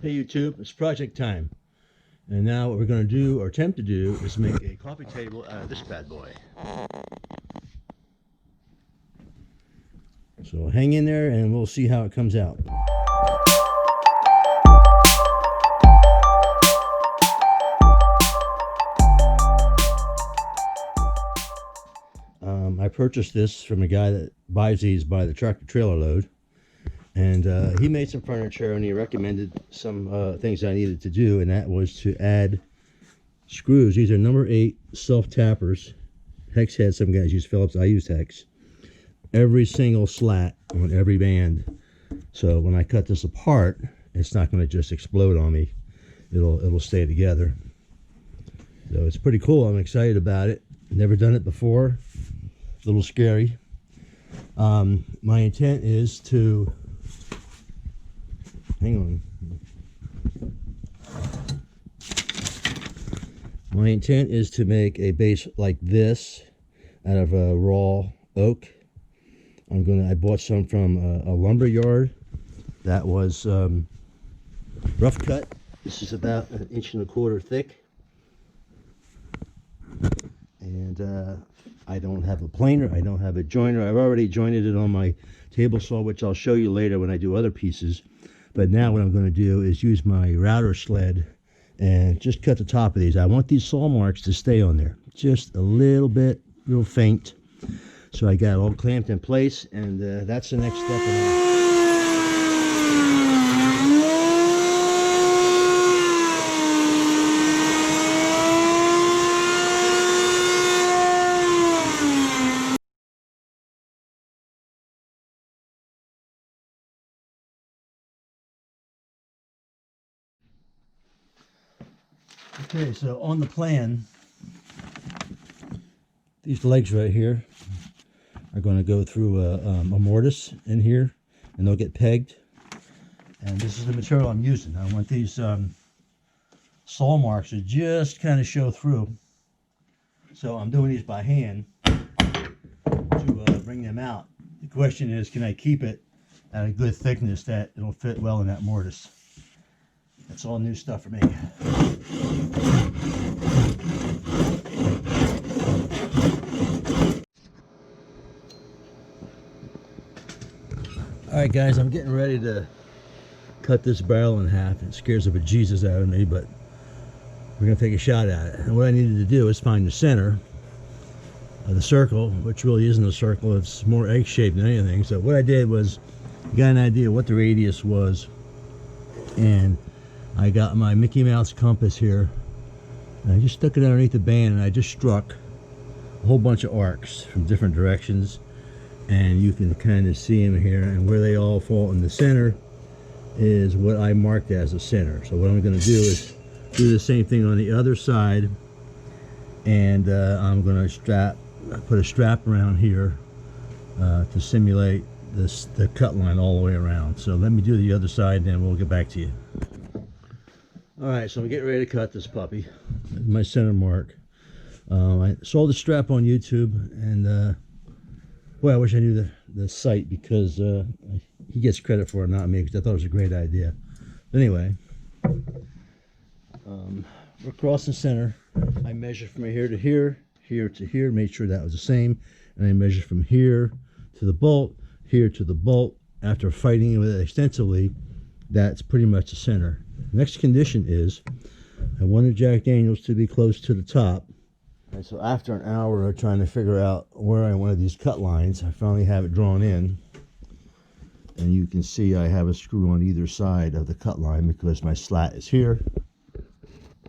Hey YouTube, it's project time. And now what we're going to do, or attempt to do, is make a coffee table out of this bad boy. So hang in there and we'll see how it comes out. I purchased this from a guy that buys these by the tractor trailer load. And he made some furniture and he recommended some things I needed to do, and that was to add screws. These are number 8 self-tappers. Hex had some guys use Phillips, I used Hex. Every single slat on every band. So when I cut this apart, it's not going to just explode on me. It'll stay together. So it's pretty cool. I'm excited about it. Never done it before. A little scary. My intent is to... Hang on. My intent is to make a base like this out of a raw oak. I bought some from a lumber yard that was rough cut. This is about 1.25 inches thick. And I don't have a planer, I don't have a joiner. I've already jointed it on my table saw, which I'll show you later when I do other pieces. But now what I'm going to do is use my router sled and just cut the top of these. I want these saw marks to stay on there. Just a little bit, real faint. So I got it all clamped in place, and that's the next step in that. Okay, so on the plan, these legs right here are going to go through a mortise in here, and they'll get pegged. And this is the material I'm using. I want these saw marks to just kind of show through. So I'm doing these by hand to bring them out. The question is, can I keep it at a good thickness that it'll fit well in that mortise? That's all new stuff for me. Alright guys, I'm getting ready to cut this barrel in half. It scares the bejesus out of me, but we're going to take a shot at it. And what I needed to do is find the center of the circle, which really isn't a circle, it's more egg-shaped than anything. So what I did was, got an idea what the radius was, and I got my Mickey Mouse compass here, and I just stuck it underneath the band, and I just struck a whole bunch of arcs from different directions, and you can kind of see them here, and where they all fall in the center is what I marked as a center. So what I'm going to do is do the same thing on the other side, and I'm going to put a strap around here to simulate the cut line all the way around. So let me do the other side, and then we'll get back to you. Alright, so I'm getting ready to cut this puppy. My center mark. I saw the strap on YouTube, and well, I wish I knew the site, because he gets credit for it, not me, because I thought it was a great idea. But anyway, we're crossing center. I measured from here to here, here to here, made sure that was the same, and I measured from here to the bolt, here to the bolt. After fighting with it extensively, that's pretty much the center. Next condition is I wanted Jack Daniels to be close to the top. And so after an hour of trying to figure out where I wanted these cut lines, I finally have it drawn in. And you can see I have a screw on either side of the cut line because my slat is here.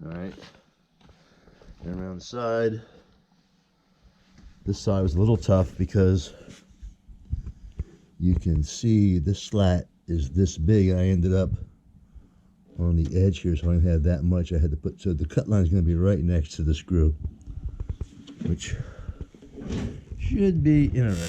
Alright. And around the side. This side was a little tough because you can see this slat is this big. I ended up on the edge here, so I didn't have that much. I had to put, so the cut line is going to be right next to the screw, which should be interesting.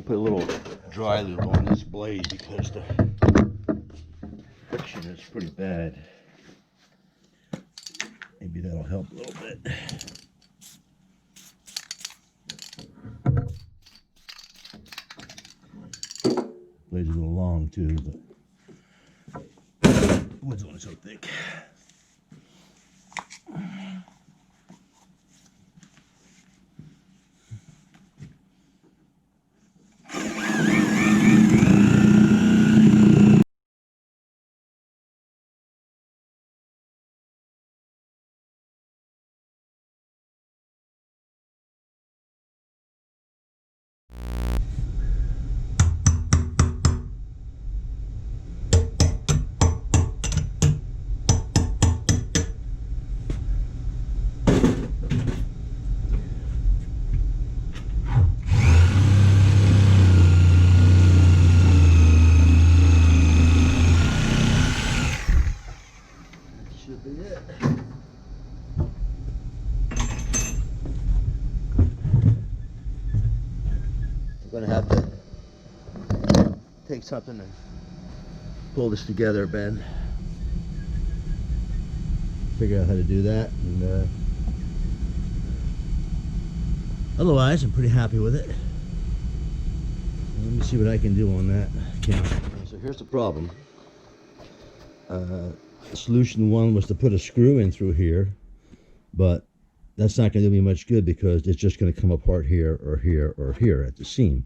to put a little dry lube on this blade because the friction is pretty bad. Maybe that'll help a little bit. Blade's a little long too, but the wood's only so thick. Should be it. I'm going to have to take something and pull this together, Ben. Figure out how to do that. And otherwise, I'm pretty happy with it. Let me see what I can do on that count. So here's the problem. Solution one was to put a screw in through here, but that's not going to do me much good because it's just going to come apart here or here or here at the seam.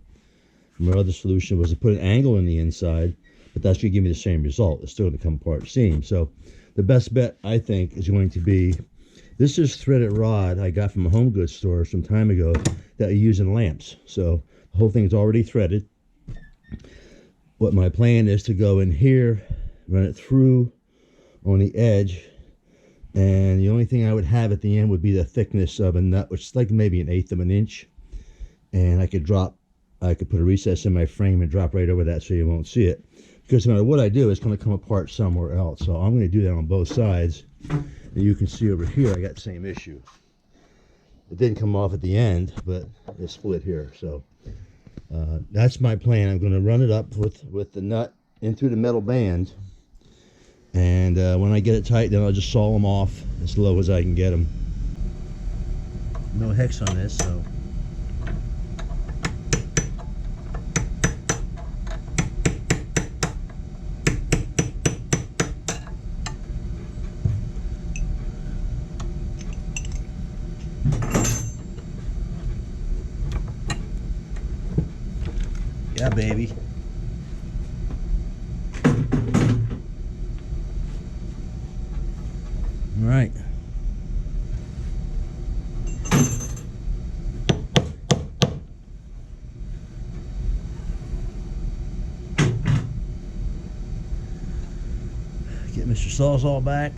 My other solution was to put an angle in the inside, but that's going to give me the same result. It's still going to come apart at seam. So the best bet, I think, is going to be, this is threaded rod I got from a home goods store some time ago that I use in lamps. So the whole thing is already threaded. What my plan is to go in here, run it through on the edge, and the only thing I would have at the end would be the thickness of a nut, which is like maybe 1/8 of an inch, and I could put a recess in my frame and drop right over that so you won't see it, because no matter what I do, it's going to come apart somewhere else. So I'm going to do that on both sides, and you can see over here I got the same issue. It didn't come off at the end, but it split here. So that's my plan. I'm going to run it up with the nut in through the metal band, and when I get it tight, then I'll just saw them off as low as I can get them. No hex on this, so yeah, baby. All right. Get Mr. Sawzall back,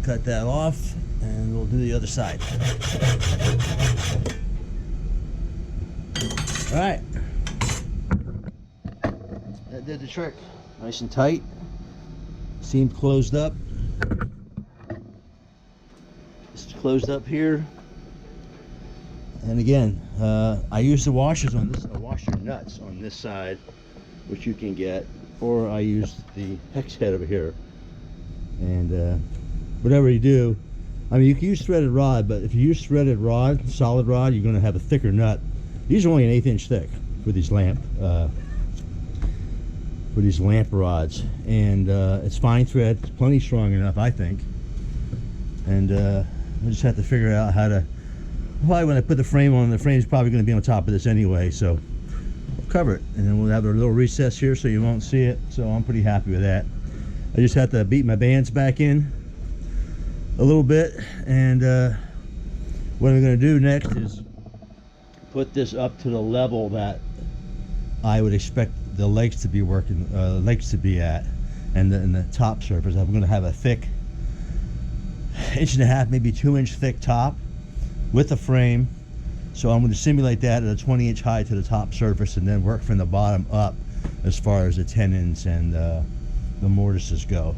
cut that off, and we'll do the other side. All right. That did the trick. Nice and tight. Seam closed up. It's closed up here. And again, I use the washers on this, washer nuts on this side, which you can get, or I use the hex head over here. And whatever you do, I mean, you can use threaded rod, but if you use threaded rod, solid rod, you're going to have a thicker nut. These are only 1/8 inch thick for these lamp rods, and it's fine thread. It's plenty strong enough, I think. And I just have to figure out how to. Probably when I put the frame on, the frame's probably going to be on top of this anyway, so we'll cover it, and then we'll have a little recess here so you won't see it. So I'm pretty happy with that. I just have to beat my bands back in a little bit, and what I'm going to do next is put this up to the level that I would expect the legs to be at, and the top surface. I'm going to have a thick 1.5 inch, maybe 2 inch thick top with a frame. So I'm going to simulate that at a 20 inch high to the top surface, and then work from the bottom up as far as the tenons and the mortises go.